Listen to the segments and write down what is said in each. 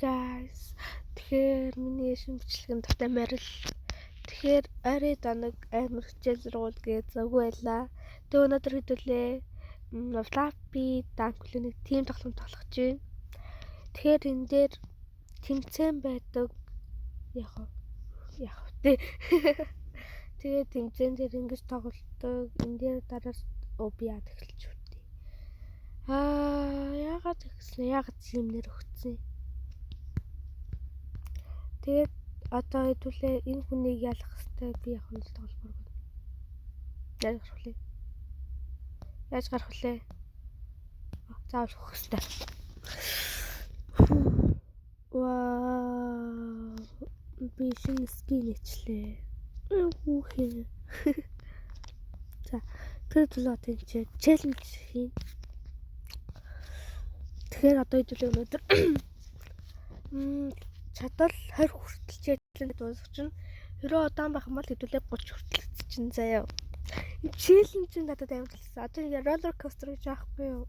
guys. Тэгэхээр миний шинжлэхэн татамаар л тэгэхээр арай данаг амар хичээл рүү гээд зөг байла. Тэгээ өнөөдөр хэдүүлээ Flappy Dunkle нэг тим тоглоом тоглож байна. Тэгэхээр энэ дээр тэмцээн байдаг. Яг тий. Тэгээ тэмцээн дээр ингэж тоглолдог. Энэ дээр дараа би яад эхэлж үтээ. Яагаад юм нэр өгсөн. Тэгээд одоо хэдүүлээ энэ хүнийг ялах хэвээр би яг нь тогломоор байна. Яаж гарах вэ? Заавал хөх хэвээр. Вау. Би шинэ скин нэчлээ. Үхээ. За, тэр төлөө тэнцээ челленж хийн. Тэгэхээр одоо хэдүүлээ өнөөдөр чадвал 20 хүртэл челленж дуусчихна. Хэрэв удаан байх юм бол хэдүүлээ 30 хүртэл чинь заяа. Энэ челленж надад амар талсан. Одоо ингэ роллер костер гэж аахгүй юу?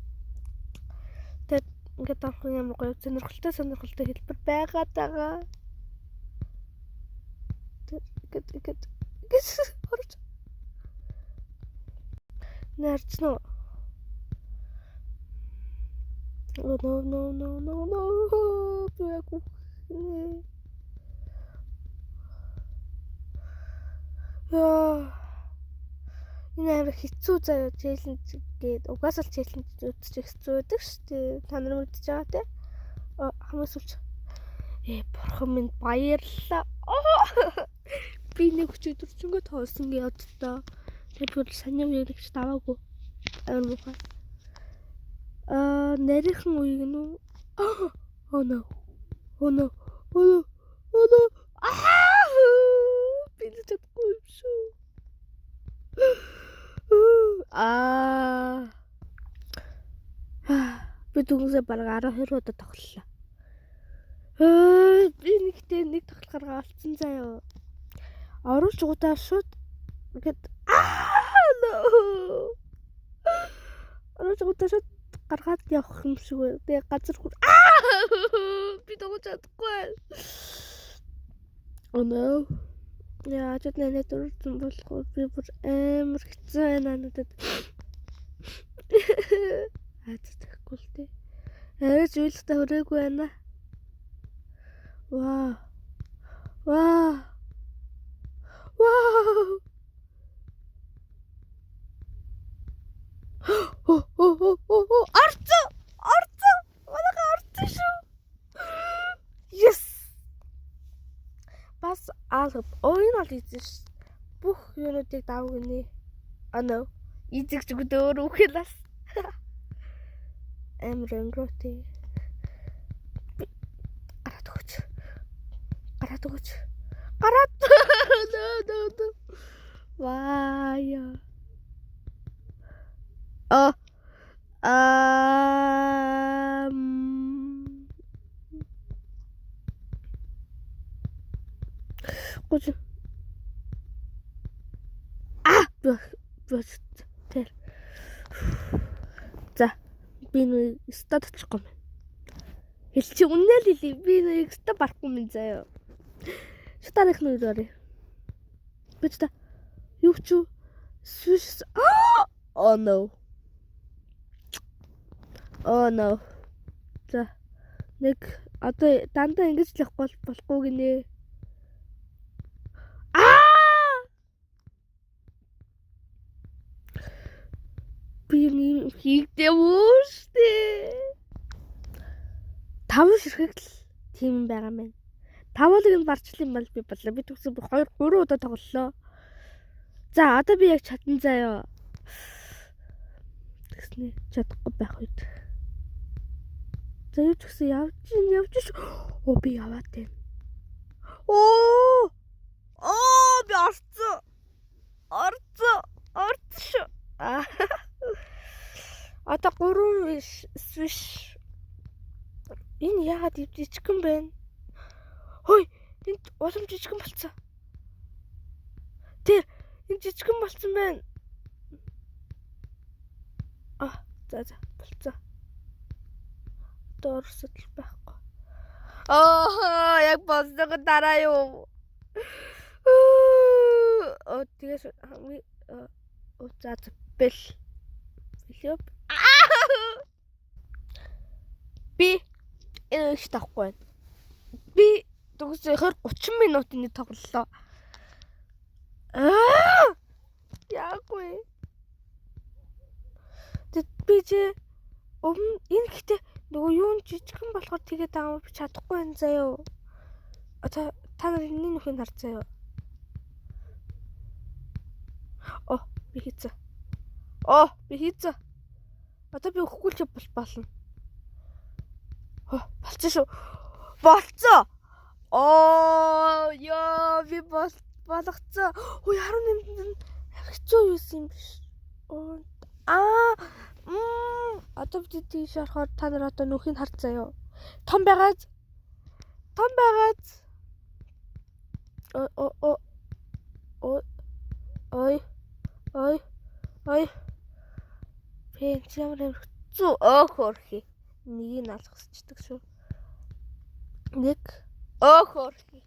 Тэгээд ингээд авах ямар гоё сонирхолтой хэлбэр байгаад байгаа. Гэт орж. Нэрч нөө. No. Бээгүү. Энэ амар хэцүү заяа челленж гээд угаасаа челленж үзчих хэцүү байдаг шүү дээ. Та нар мэдчихэж байгаа те. Хамаас үлч. Бурхан минь баярлалаа. Би нэг өчигдөрчөнгөө тоосон гэдээ. Тэгэхээр саний үеигч даваагүй. Амар муухай. Нарийнхан үеиг нь Oh no. Би л чадахгүй юм шүү. Би дүнсээ бараг 12 удаа тоглолоо. Би нэг тоглохоор олцсон заяа. Оруулж удаа шууд ингээд Оруулж удаа шууд гаргаад явах юм шиг байна. Тэгээ газар хүр би догож чадахгүй. Oh no. Яа, ч нэ дөрвөн болох би бүр амар хэцүү байна надад. Тэгэхгүй л дээ. Арай зүйлтэй хүрээгүй байна. Вау. Арц шүү. Yes. Бас алга ойн ол ийзэж бүх юунуудыг давг гинэ. No. Ийзэж өгдөө өөр үхэлээс. Эмрэнgroти. Гараад өгөөч. No. Вая. Гуж. Тэр. За, би нэг стад очихгүй юм. Хэлчих үнэ л хэлий. Би нэг стад барахгүй юм заяа. Шатарах нь өөрөө. Би та юу ч сүш. Oh no. За. Нэг одоо дандаа ингэж л явахгүй болохгүй гинэ. Би юм хийгдээ үүштэй. 5 ширхэг л тийм байгаа юм байна. 5-ыг нь барчлаа юм бол би боллоо. Би төгсөө 2-3 удаа тоглолоо. За, одоо би яг чадсан заяа. Тэгснэ чадахгүй байх үед. За, юу ч гэсэн явж шүү. Би яваад байна. Би орцсон. Одоо 3 switch. Энэ яагаад жижигхэн байна? Хөөе, энд улам жижигхэн болцсон. Тэр энэ жижигхэн болцсон байна. За болцсон. Доорсод л байхгүй. Яг болсон го дараа юу. Тэгээс хамгийн за бэл. Билүү. Би энэ их тахгүй байна. Би төгсөөр 30 минутын тоглолоо. Яагүй. Би ч энэ гэхдээ нөгөө юун жижигхан болохоор тэгээд байгаа би чадахгүй байна заяа. Та нар энэ нүхийг харж заяа. Би хийцээ. Би хийцээ. Одоо би өгөхгүй ч болно. Болцсон шүү. Болцсон. Яа би болгоцсон. 18-нд хэцүү юусэн юм биш. Одоо би тийш орохоор та нар одоо нүхийг харж заяа. Том байгааз. Ой. Пенч ямар хэцүү хөөрхий. Нэгийг алгасчдаг шүү. Нэг хөөрхий.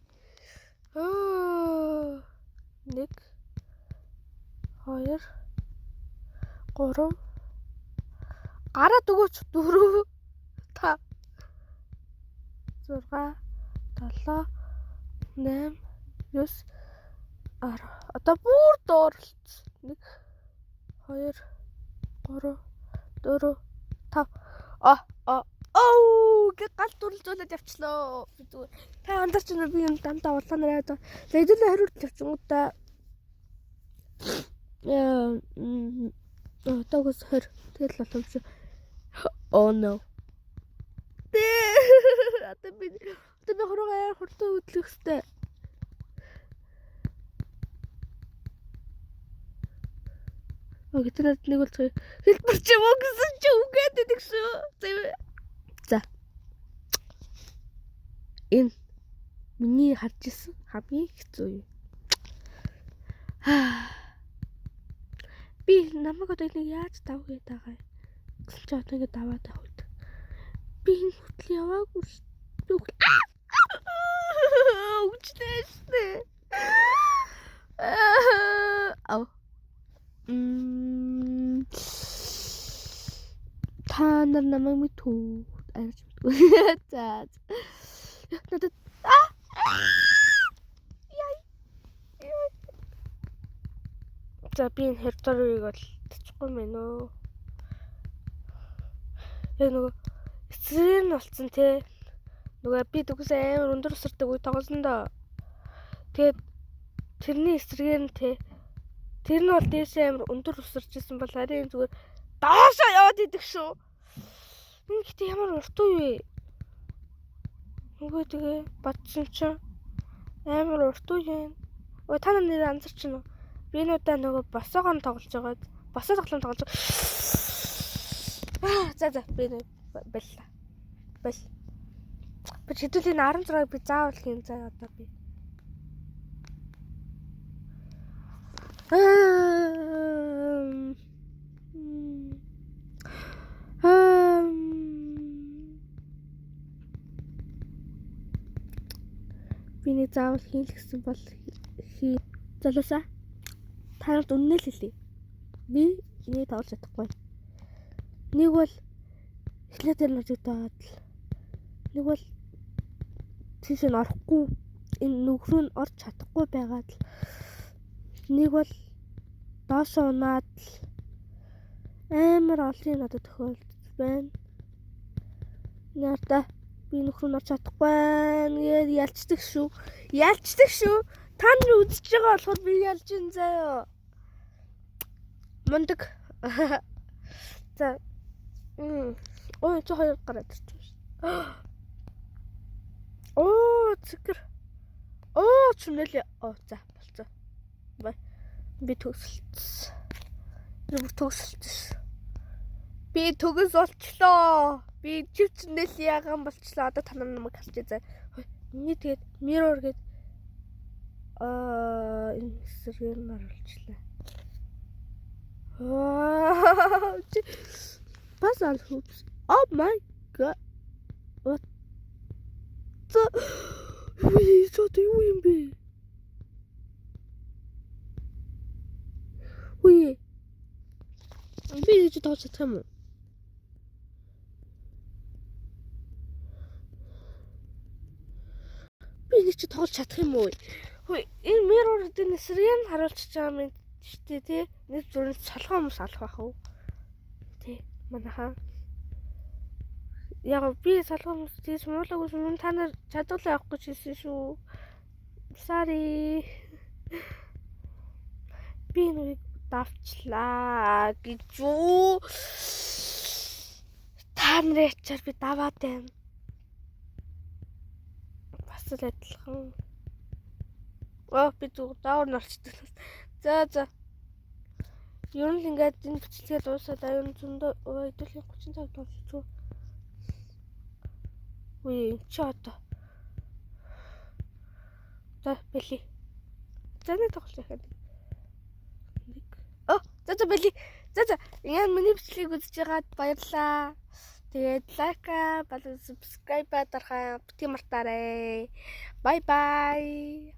1 2 3 гараад өгөөч 4 5 6 7 8 9 10 одоо бүр доорлцсон 1 2 3 4 5 гэ гал дүрлжүүлээд явчлаа. Би зүгээр. Та андарч байна би юм дандаа улаанаар яа. За хэдүүлээ хариулт явчихсан удаа. Тагс хэр тэгэл боломж. No. Одоо би хуруугаар хурдан хөдлөх хэвээр. Гэтэл нэг бол хэлбэр ч юм уу гэсэн чи үгээд идэх шүү. За. Энэ миний харж исэн хамгийн хэцүү юм. Би намайг одоо нэг яаж давах гээд байгаа юм. Гэсэн чи одоо ингэ даваад авах. Би энэ хөтл яваагүй шүү. Үгчтэй. Та нар намайг мэдгүй. Арч мэдгүй. За. Надад За би энэ херторыг бол тачхгүй мэн өө. Яг нөгөө эцрэн болцсон те. Нөгөө би төгс амар өндөр усардаг үе тоглосон доо. Тэгээд тэрний эсрэгээр нь те. Тэр нь бол дээшээ амар өндөр усарч исэн бол арийн зүгээр доошоо яваад идэх шүү. Энэ гэхдээ ямар урт үе вэ? Нөгөө тэгээ батсан чинь амар урт үе юм. Та нар нэр анзарч байна уу? Би энэ удаа нөгөө босоогоо тоглож байгаа. Босоо тоглоом тоглож. За би бэлла. Би хэдүүлийн 16-ыг би заавал хийн заа одоо би. Биний заавал хийх гэсэн бол хий. Залуусаа. Та нарт үнэн л хэлье. Би энийг тоглож чадахгүй. Нэг бол эхлээд тэр ножигдоод нэг бол тийш нь орохгүй энэ нүг рүү нь орж чадахгүй байгаад нэг бол доошоо унаад амар олон надад тохиолдож байна. Нарта би нүг рүү орж чадахгүй гээд ялцдаг шүү. Та нар үзэж байгаа болохоор би ялж ин заяа. Мондөг. За. Ой, ч хоёр гараад ирчихсэн. Цэгэр. Чүнэлээ. За, болцоо. Би төгсөлтсөн. Би төгс болчлоо. Би чивчнэл яган болчлоо. Одоо та нар намайг харж байгаа. Миний тэгээд mirror гээд энэ эсрэг нь оруулчлаа. Puzzle hoops. Oh my god. What? Ууса. Юу юм бэ? Үе. Би ч тоож чадах юм уу? Би нэг ч тоолж чадах юм уу? Хөөе, энэ mirror-ын эсрэг нь харуулчихж байгаа юм шүү дээ, тий. Нэг зүрх солихоо хүмүүс алах байх уу? Тий, манайхаа. Яг би солихоо хүмүүс тийж муулаагүй юм. Та нар чадвал явах гэж хэлсэн шүү. Sorry. Би нэг давчлаа гэж юу? Та нарын ачаар би даваад байна. Бас л адилхан. Би зүгээр даавар нарчдаг. За. Ер нь ингээд энэ бичлэгээ дуусаад аюун зөндөө хэдүүлээ 35 дуусчихв. Үе чи одоо. За бэлий. За нэг тоглож яхад. За бэлий. За. Яа миний бичлэгийг үзэж байгаад баярлалаа. Тэгээд лайка, subscribe дарахаа бити мартаарай. Bye.